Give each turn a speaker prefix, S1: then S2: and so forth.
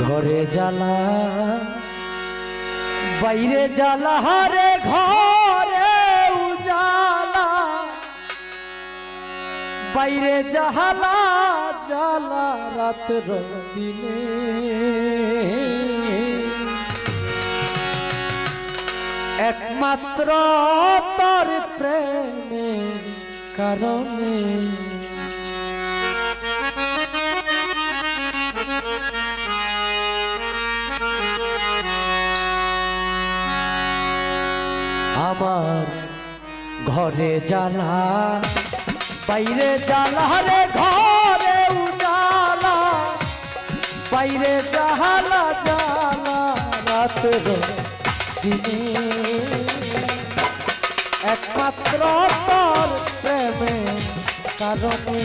S1: ঘরে জ্বালা বাইরে জ্বালা হারে ঘরে উজালা বাইরে জাহালা জ্বালা রাত দিনে একমাত্র তোর প্রেমের কারণে আমার ঘরে জ্বালা বাইরে জ্বালা রে ঘরে উজালা বাইরে জাহালা জ্বালা রাতের দিনে একমাত্র তোর প্রেমে কারণে